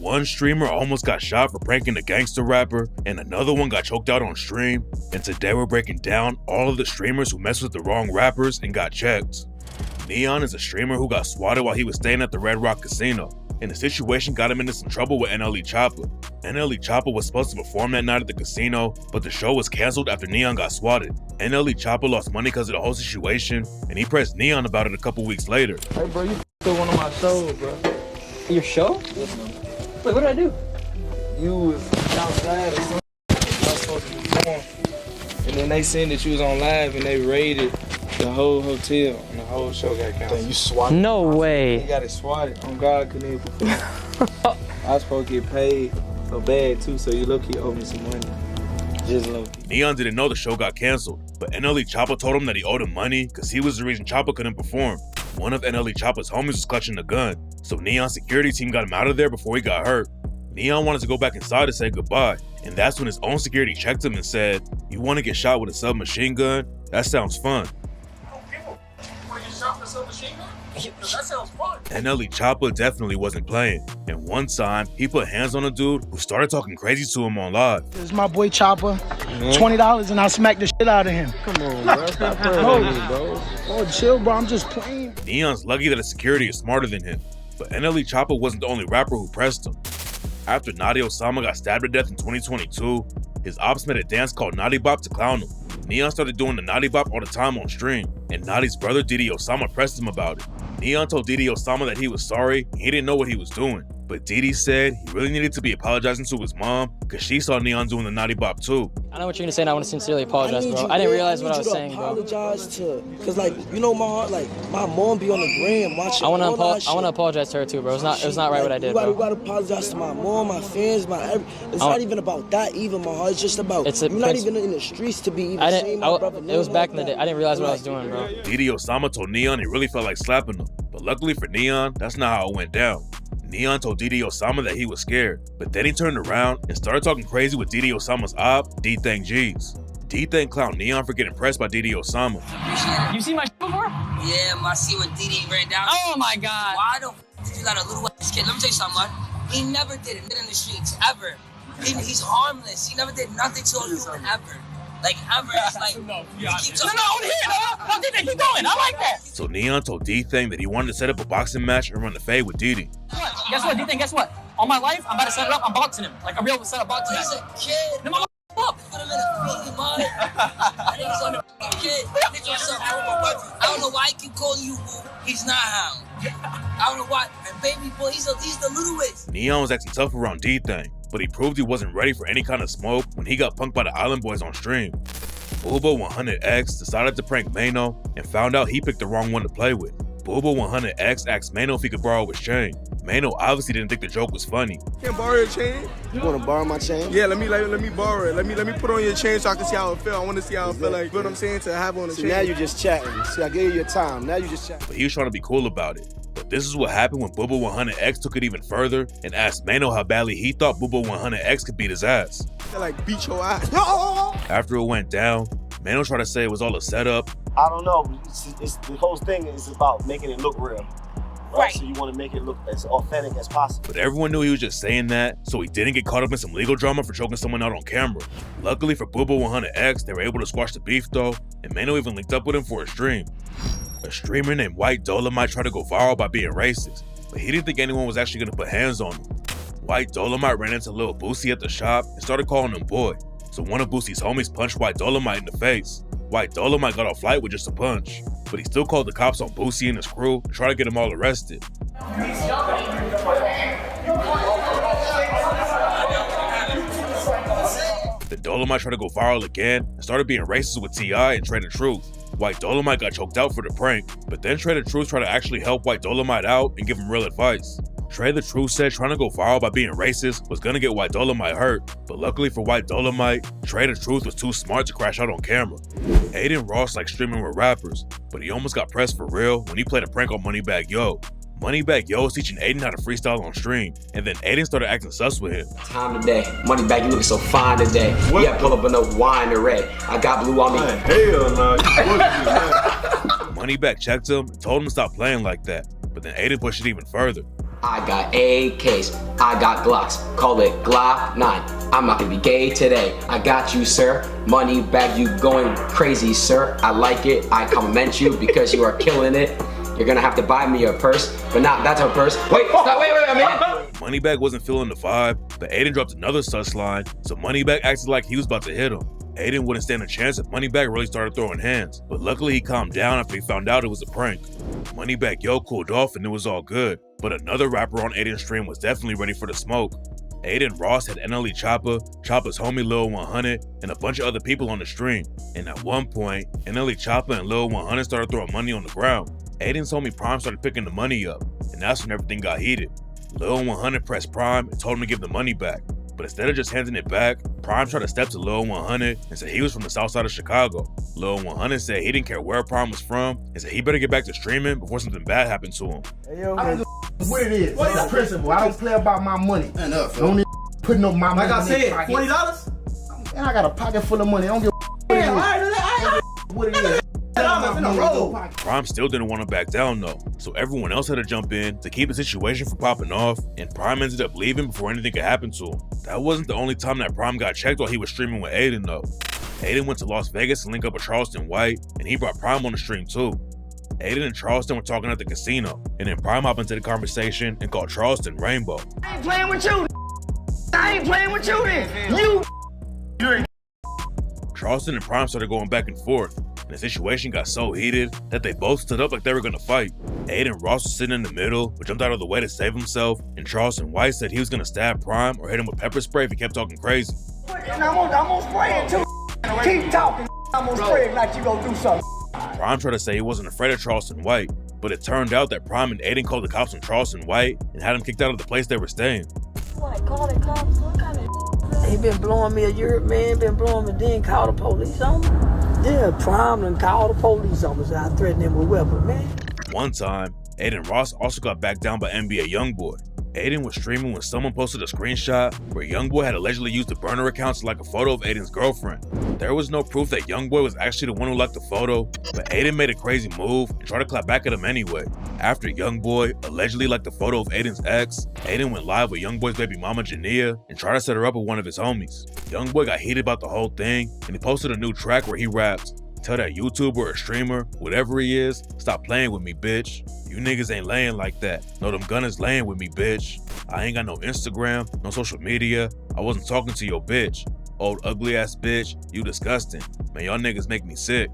One streamer almost got shot for pranking a gangster rapper, and another one got choked out on stream, and today we're breaking down all of the streamers who messed with the wrong rappers and got checked. Neon is a streamer who got swatted while he was staying at the Red Rock Casino, and the situation got him into some trouble with NLE Choppa. NLE Choppa was supposed to perform that night at the casino, but the show was cancelled after Neon got swatted. NLE Choppa lost money because of the whole situation, and he pressed Neon about it a couple weeks later. Hey bro, you f***ed one of my shows, bro. Your show? Wait, what did I do? You was outside or something. I was supposed to perform. And then they seen that you was on live and they raided the whole hotel and the whole show got canceled. Then you swatted. No way. They got it swatted. On God, I couldn't even perform. I was supposed to get paid so bad too, so you low-key owe me some money. Just low-key. Neon didn't know the show got canceled, but NLE Choppa told him that he owed him money because he was the reason Choppa couldn't perform. One of NLE Choppa's homies was clutching a gun, so Neon's security team got him out of there before he got hurt. Neon wanted to go back inside to say goodbye, and that's when his own security checked him and said, "You want to get shot with a submachine gun? That sounds fun." That sounds fun. NLE Choppa definitely wasn't playing, and one time he put hands on a dude who started talking crazy to him on live. This is my boy Choppa. $20 and I'll smack the shit out of him. Come on, bro. Stop playing with me, bro. Oh, chill, bro. I'm just playing. Neon's lucky that his security is smarter than him, but NLE Choppa wasn't the only rapper who pressed him. After Osama got stabbed to death in 2022, his ops made a dance called Naughty Bop to clown him. Neon started doing the Naughty Bop all the time on stream, and Naughty's brother Osama pressed him about it. Neon told Osama that he was sorry, he didn't know what he was doing, but said he really needed to be apologizing to his mom because she saw Neon doing the Naughty Bop too. I know what you're gonna say and I want to sincerely apologize, bro. I didn't realize what I was saying, bro. Apologize to, cause like, you know my heart, like, my mom be on the gram watching. I wanna apologize to her too, bro. It was not right what I did, bro. You gotta apologize to my mom, my fans, it's not even about that even, my heart. It's just about, you're not even in the streets to be even saying my brother. It was back in the day. I didn't realize what I was doing, bro. Osama told Neon he really felt like slapping him, but luckily for Neon, that's not how it went down. Neon told Osama that he was scared, but then he turned around and started talking crazy with Osama's op, D-Thang G's. D-Thang clowned Neon for getting pressed by Osama. You seen my before? Yeah, I see when Didi ran down. Oh my God. Why the f did you got a little ass kid? Let me tell you something, man. He never did it in the streets, ever. He's harmless. He never did nothing to a human, ever. Like, ever. It's like, No, D-Thang, keep going. I like that. So Neon told D-Thang that he wanted to set up a boxing match and run the fade with Didi. Guess what, D-Thang, guess what? All my life, I'm about to set it up. I'm boxing him. Like a real set up boxing. he's a kid. No, up. Put him in a feed, man. I think he's a f***ing kid. I don't know why I keep calling you boo. He's not how. I don't know why. And baby boy, he's the littlest. Neon was acting tough around D-Thang, but he proved he wasn't ready for any kind of smoke when he got punked by the Island Boys on stream. Booba 100X decided to prank Mayo and found out he picked the wrong one to play with. Booba 100X asked Mayo if he could borrow his chain. Mayo obviously didn't think the joke was funny. Can't borrow your chain? You wanna borrow my chain? Yeah, let me borrow it. Let me put on your chain so I can see how it feel. I want to see how it feel like. You know what I'm saying? To have on the chain. Now you just chatting. See, I gave you your time. Now you just chatting. But he was trying to be cool about it. But this is what happened when Booba 100X took it even further and asked Mayo how badly he thought Booba 100X could beat his ass. They like beat your ass. After it went down, Mayo tried to say it was all a setup. I don't know. It's the whole thing is about making it look real. Right. So you want to make it look as authentic as possible. But everyone knew he was just saying that, so he didn't get caught up in some legal drama for choking someone out on camera. Luckily for Booba 100X, they were able to squash the beef though, and Mayo even linked up with him for a stream. A streamer named White Dolomite tried to go viral by being racist, but he didn't think anyone was actually going to put hands on him. White Dolomite ran into Lil Boosie at the shop and started calling him boy, so one of Boosie's homies punched White Dolomite in the face. White Dolomite got off light with just a punch, but he still called the cops on Boosie and his crew and tried to get them all arrested. The Dolomite tried to go viral again and started being racist with T.I. and Trey the Truth. White Dolomite got choked out for the prank, but then Trey the Truth tried to actually help White Dolomite out and give him real advice. Trey the Truth said trying to go viral by being racist was gonna get White Dolomite hurt, but luckily for White Dolomite, Trey the Truth was too smart to crash out on camera. Adin Ross likes streaming with rappers, but he almost got pressed for real when he played a prank on Moneybagg Yo. Moneybagg Yo was teaching Adin how to freestyle on stream, and then Adin started acting sus with him. Time today, Moneybagg, you looking so fine today. What? Yeah, pull up enough wine and red. I got blue on me. Hell no. Moneybagg checked him and told him to stop playing like that, but then Adin pushed it even further. I got AKs, I got Glocks, call it Glock 9. I'm not gonna be gay today. I got you, sir. Moneybagg, you going crazy, sir. I like it, I compliment you because you are killing it. You're gonna have to buy me a purse, but not that's a purse. Wait, stop, wait a minute. Moneybagg wasn't feeling the vibe, but Adin dropped another sus line, so Moneybagg acted like he was about to hit him. Adin wouldn't stand a chance if Moneybagg really started throwing hands, but luckily he calmed down after he found out it was a prank. Moneybagg Yo cooled off and it was all good, but another rapper on Adin's stream was definitely ready for the smoke. Adin Ross had NLE Choppa, Choppa's homie Lil 100, and a bunch of other people on the stream. And at one point, NLE Choppa and Lil 100 started throwing money on the ground. Adin's homie Prime started picking the money up, and that's when everything got heated. Lil 100 pressed Prime and told him to give the money back. But instead of just handing it back, Prime tried to step to Lil 100 and said he was from the south side of Chicago. Lil 100 said he didn't care where Prime was from and said he better get back to streaming before something bad happened to him. Hey, yo, I don't give what it is. It's the principle. I don't play about my money. Enough. Don't need putting up my money. Like I said, $40? And I got a pocket full of money. I don't give what it is. Prime still didn't want to back down though, so everyone else had to jump in to keep the situation from popping off, and Prime ended up leaving before anything could happen to him. That wasn't the only time that Prime got checked while he was streaming with Adin though. Adin went to Las Vegas to link up with Charleston White, and he brought Prime on the stream too. Adin and Charleston were talking at the casino, and then Prime hopped into the conversation and called Charleston Rainbow. I ain't playing with you. I ain't playing with you then. You ain't. Charleston and Prime started going back and forth, and the situation got so heated that they both stood up like they were gonna fight. Adin Ross was sitting in the middle, but jumped out of the way to save himself, and Charleston White said he was gonna stab Prime or hit him with pepper spray if he kept talking crazy. And I'm gonna spray it too. Keep talking. I'm gonna spray it like you gonna do something. Prime tried to say he wasn't afraid of Charleston White, but it turned out that Prime and Adin called the cops on Charleston White and had him kicked out of the place they were staying. What? Call the cops? What kind of? He been blowing me a Europe, man. Been blowing me, then call the police on me. Yeah, Prime and call the police on me, so I threatened him with weapons, man. One time, Adin Ross also got backed down by NBA Youngboy. Adin was streaming when someone posted a screenshot where Youngboy had allegedly used the burner account to like a photo of Adin's girlfriend. There was no proof that Youngboy was actually the one who liked the photo, but Adin made a crazy move and tried to clap back at him anyway. After Youngboy allegedly liked the photo of Adin's ex, Adin went live with Youngboy's baby mama Jania and tried to set her up with one of his homies. Youngboy got heated about the whole thing, and he posted a new track where he raps, "Tell that YouTuber or streamer, whatever he is, stop playing with me, bitch. You niggas ain't laying like that. No, them gunners laying with me, bitch. I ain't got no Instagram, no social media. I wasn't talking to your bitch. Old ugly ass bitch, you disgusting. Man, y'all niggas make me sick."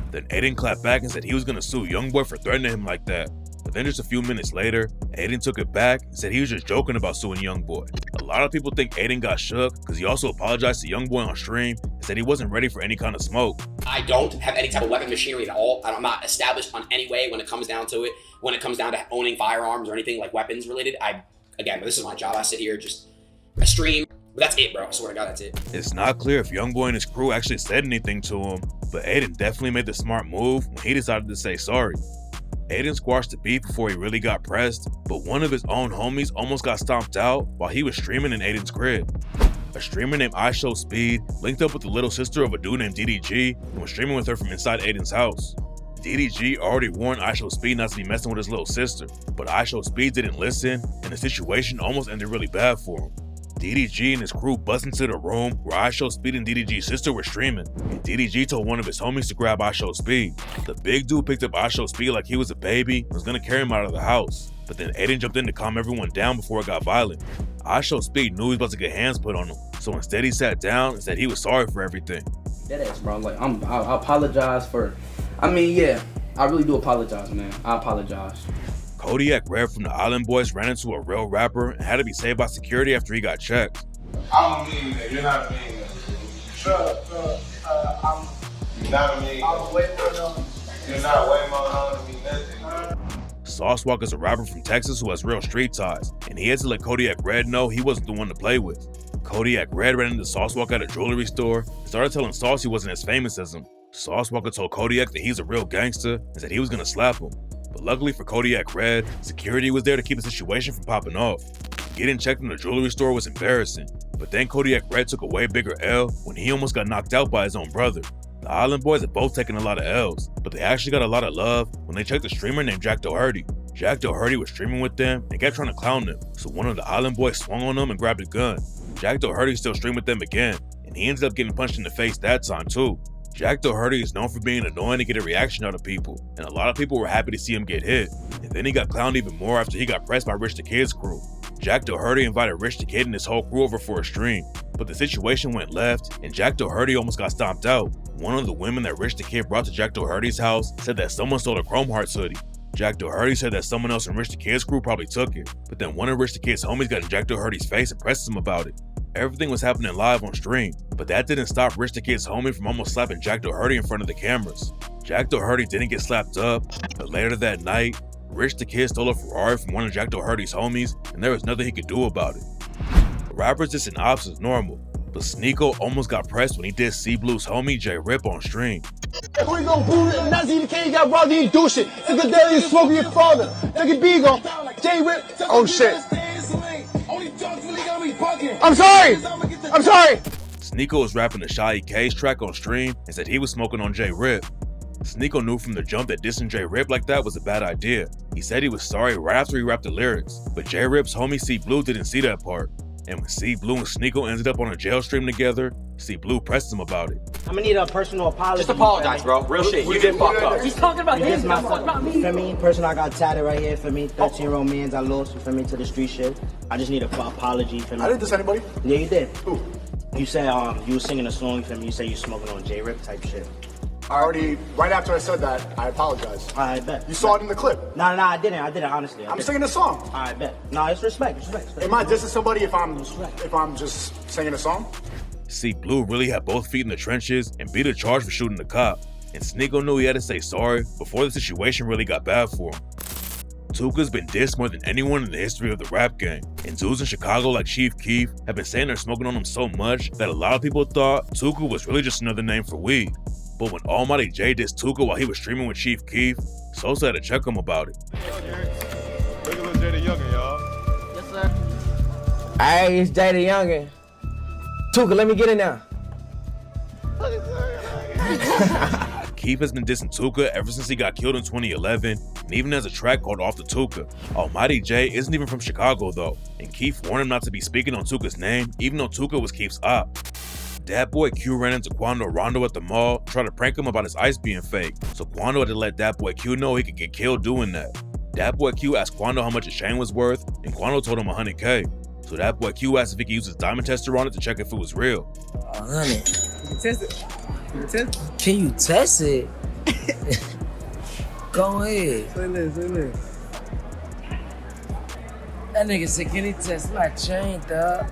Then Adin clapped back and said he was gonna sue Youngboy for threatening him like that. But then just a few minutes later, Adin took it back and said he was just joking about suing Youngboy. A lot of people think Adin got shook because he also apologized to Youngboy on stream and said he wasn't ready for any kind of smoke. I don't have any type of weapon machinery at all. I'm not established on any way when it comes down to it. When it comes down to owning firearms or anything like weapons related, again, this is my job. I sit here, I stream, but that's it, bro. I swear to God, that's it. It's not clear if Youngboy and his crew actually said anything to him, but Adin definitely made the smart move when he decided to say sorry. Adin squashed the beef before he really got pressed, but one of his own homies almost got stomped out while he was streaming in Adin's crib. A streamer named iShowSpeed linked up with the little sister of a dude named DDG and was streaming with her from inside Adin's house. DDG already warned iShowSpeed not to be messing with his little sister, but iShowSpeed didn't listen, and the situation almost ended really bad for him. DDG and his crew bust into the room where iShowSpeed and DDG's sister were streaming, and DDG told one of his homies to grab iShowSpeed. The big dude picked up iShowSpeed like he was a baby and was gonna carry him out of the house, but then Adin jumped in to calm everyone down before it got violent. iShowSpeed knew he was about to get hands put on him, so instead he sat down and said he was sorry for everything. Deadass, bro. Like, I apologize for, yeah, I really do apologize, man. I apologize. Kodiak Red from the Island Boys ran into a real rapper and had to be saved by security after he got checked. I'm a mean nigga, you're not a mean nigga. You're not a mean nigga. You're not way more known to me nothing. Saucewack is a rapper from Texas who has real street ties, and he had to let Kodiak Red know he wasn't the one to play with. Kodiak Red ran into Saucewack at a jewelry store and started telling Sauce he wasn't as famous as him. Saucewack told Kodiak that he's a real gangster and said he was gonna slap him. But luckily for Kodiak Red, security was there to keep the situation from popping off. Getting checked in the jewelry store was embarrassing, but then Kodiak Red took a way bigger L when he almost got knocked out by his own brother. The Island Boys have both taken a lot of L's, but they actually got a lot of love when they checked a streamer named Doherty. Jack Doherty was streaming with them and kept trying to clown them, so one of the island boys swung on them and grabbed a gun. Jack Doherty still streamed with them again, and he ended up getting punched in the face that time too. Jack Doherty is known for being annoying to get a reaction out of people, and a lot of people were happy to see him get hit. And then he got clowned even more after he got pressed by Rich the Kid's crew. Jack Doherty invited Rich the Kid and his whole crew over for a stream, but the situation went left, and Jack Doherty almost got stomped out. One of the women that Rich the Kid brought to Jack Doherty's house said that someone stole a Chrome Hearts hoodie. Jack Doherty said that someone else from Rich the Kid's crew probably took it, but then one of Rich the Kid's homies got in Jack Doherty's face and pressed him about it. Everything was happening live on stream, but that didn't stop Rich the Kid's homie from almost slapping Jack Doherty in front of the cameras. Jack Doherty didn't get slapped up, but later that night, Rich the Kid stole a Ferrari from one of Jack Doherty's homies, and there was nothing he could do about it. Rappers dissing ops is normal, but Sneako almost got pressed when he did C Blue's homie J Rip on stream. We gon' boot it, not even King got brother, you do shit. Nigga daddy is smoking your father. Nigga B gon' J Rip. Oh shit. I'm sorry! Sneako was rapping the Shy K's track on stream and said he was smoking on J Rip. Sneako knew from the jump that dissing J Rip like that was a bad idea. He said he was sorry right after he rapped the lyrics, but J Rip's homie C Blue didn't see that part. And when C Blue and Sneako ended up on a jail stream together, C Blue pressed him about it. I'm gonna need a personal apology. Just apologize, bro. Real shit. You did fuck up. He's talking about him. He's my talking about me. For me, person I got tatted right here, for me, 13-year-old mans I lost, for me, to the street shit. I just need a apology for me. I didn't diss anybody. Yeah, you did. Who? You said you was singing a song for me. You said you smoking on J Rip type shit. Right after I said that, I apologized. I bet. You saw it in the clip. No, I didn't, honestly. I'm singing a song. I bet. No, it's respect. Am I dissing somebody if I'm just singing a song? C Blue really had both feet in the trenches and beat a charge for shooting the cop, and Sneako knew he had to say sorry before the situation really got bad for him. Tuka's been dissed more than anyone in the history of the rap game, and dudes in Chicago like Chief Keef have been saying they're smoking on him so much that a lot of people thought Tuka was really just another name for weed. But when Almighty J dissed Tuka while he was streaming with Chief Keef, Sosa had to check him about it. Look at little J the Younger, y'all. Yes, sir. Hey, it's J the Younger. Tuka, let me get in now. Keef has been dissing Tuka ever since he got killed in 2011, and even has a track called Off the Tuka. Almighty J isn't even from Chicago though, and Keef warned him not to be speaking on Tuka's name, even though Tuka was Keef's op. Dat Boy Q ran into Quando Rondo at the mall and tried to prank him about his ice being fake, so Quando had to let Dat Boy Q know he could get killed doing that. Dat Boy Q asked Quando how much his chain was worth, and Quando told him 100K. So Dat Boy Q asked if he could use his diamond tester on it to check if it was real. 100. You can test it. Can you test it? Go ahead. Say this. That nigga said, can he test my chain, dog?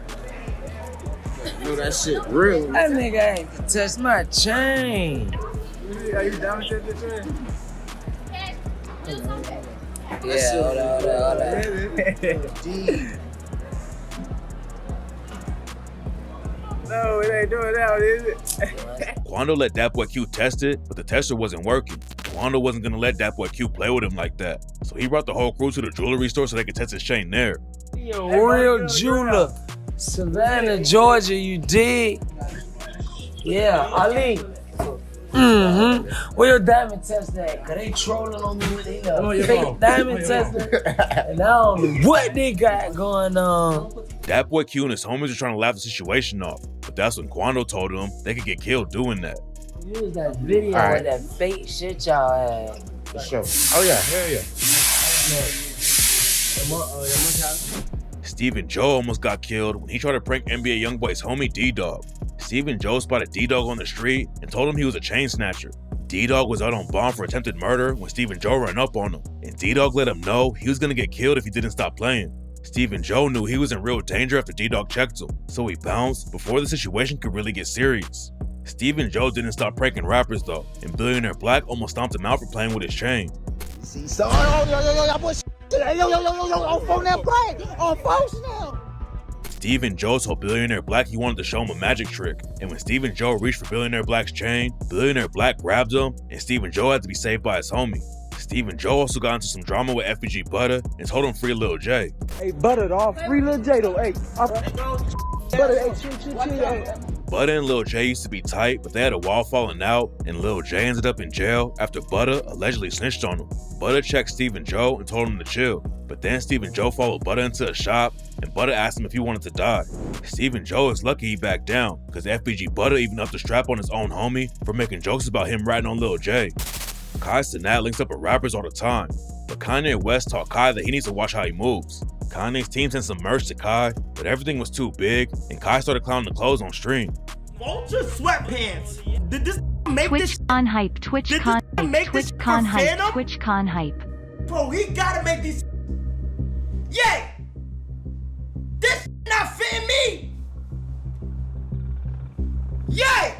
No, that shit real. That nigga ain't to test my chain. Are you down to test the chain? Yeah, hold on. No, it ain't doing that, is it? Quando let Dat Boy Q test it, but the tester wasn't working. Quando wasn't gonna let Dat Boy Q play with him like that, so he brought the whole crew to the jewelry store so they could test his chain there. Yo, real jeweler, Savannah, Georgia, you dig? Yeah, Ali. Where your diamond test at? Cause they trolling on me with they fake diamond tester, and I don't know what they got going on. Dat Boy Q and his homies were trying to laugh the situation off, but that's when Quando told them they could get killed doing that. Use that video with that fake shit y'all had. For sure. Oh yeah, yeah. Stephen Joe almost got killed when he tried to prank NBA Youngboy's homie D-Dog. Stephen Joe spotted D-Dog on the street and told him he was a chain snatcher. D-Dog was out on bond for attempted murder when Stephen Joe ran up on him, and D-Dog let him know he was gonna get killed if he didn't stop playing. Stephen Joe knew he was in real danger after D-Dog checked him, so he bounced before the situation could really get serious. Stephen Joe didn't stop pranking rappers though, and Billionaire Black almost stomped him out for playing with his chain. So, on phone that Black, on folks now. Stephen Joe told Billionaire Black he wanted to show him a magic trick, and when Stephen Joe reached for Billionaire Black's chain, Billionaire Black grabbed him, and Stephen Joe had to be saved by his homie. Stephen Joe also got into some drama with FBG Butter and told him free Lil J. Hey, Butter, dog, free Lil J though. Hey, Butter, hey, chill. Hey. Butter and Lil J used to be tight, but they had a wall falling out, and Lil J ended up in jail after Butter allegedly snitched on him. Butter checked Steve and Joe and told him to chill, but then Steve and Joe followed Butter into a shop, and Butter asked him if he wanted to die. Steve and Joe is lucky he backed down, cause FBG Butter even upped the strap on his own homie for making jokes about him ratting on Lil J. Kai Cenat links up with rappers all the time, but Kanye West taught Kai that he needs to watch how he moves. Kanye's team sent some merch to Kai, but everything was too big, and Kai started clowning the clothes on stream. Vulture sweatpants. Did this make Twitch this? Con hype. Twitch Did Con this hype. make Twitch this Con for hype. Phantom? Twitch Con hype. Bro, he gotta make these. Yay! This not fitting me. Yay!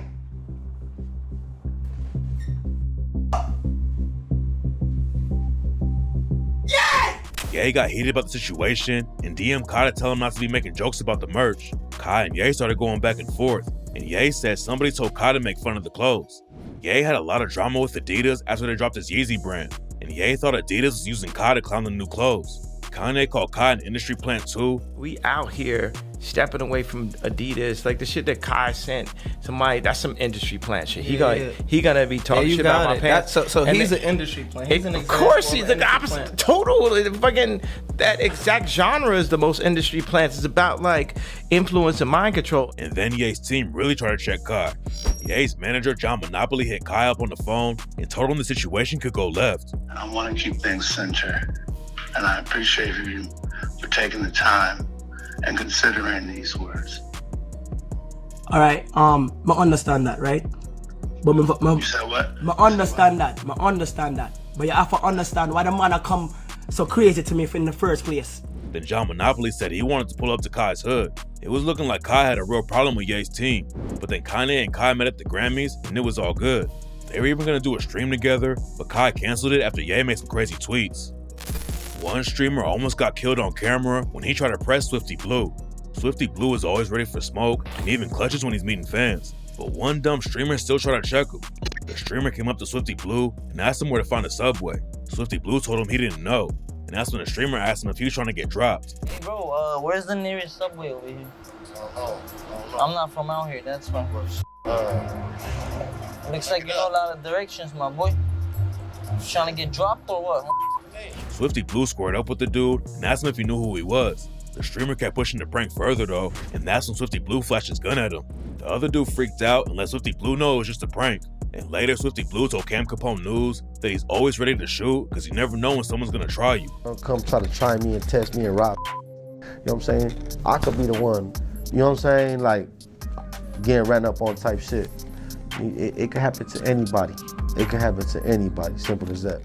Yay! Ye got heated about the situation, and DM Kai to tell him not to be making jokes about the merch. Kai and Ye started going back and forth, and Ye said somebody told Kai to make fun of the clothes. Ye had a lot of drama with Adidas after they dropped his Yeezy brand, and Ye thought Adidas was using Kai to clown the new clothes. Kanye called Kai an industry plant too. We out here stepping away from Adidas, like the shit that Kai sent somebody. That's some industry plant shit. He gonna be talking shit about my pants. So he's an industry plant. He's of course, he's the opposite. Total, fucking that exact genre is the most industry plants. It's about like influence and mind control. And then Ye's team really tried to check Kai. Ye's manager John Monopoly hit Kai up on the phone and told him the situation could go left. I want to keep things centered, and I appreciate you for taking the time and considering these words. All right, I understand that, right? But You said what? I understand that. But you have to understand why the man come so crazy to me in the first place. Then John Monopoly said he wanted to pull up to Kai's hood. It was looking like Kai had a real problem with Ye's team, but then Kanye and Kai met at the Grammys and it was all good. They were even gonna do a stream together, but Kai canceled it after Ye made some crazy tweets. One streamer almost got killed on camera when he tried to press Swifty Blue. Swifty Blue is always ready for smoke and even clutches when he's meeting fans. But one dumb streamer still tried to check him. The streamer came up to Swifty Blue and asked him where to find a Subway. Swifty Blue told him he didn't know. And that's when the streamer asked him if he was trying to get dropped. Hey bro, where's the nearest Subway over here? I'm not from out here, that's why. Looks like you know a lot of directions, my boy. You trying to get dropped or what? Swifty Blue squared up with the dude and asked him if he knew who he was. The streamer kept pushing the prank further though, and that's when Swifty Blue flashed his gun at him. The other dude freaked out and let Swifty Blue know it was just a prank. And later, Swifty Blue told Cam Capone News that he's always ready to shoot because you never know when someone's gonna try you. Don't come try to try me and test me and rob. You know what I'm saying? I could be the one, you know what I'm saying? Like, getting ran up on type shit. It could happen to anybody. It could happen to anybody, simple as that.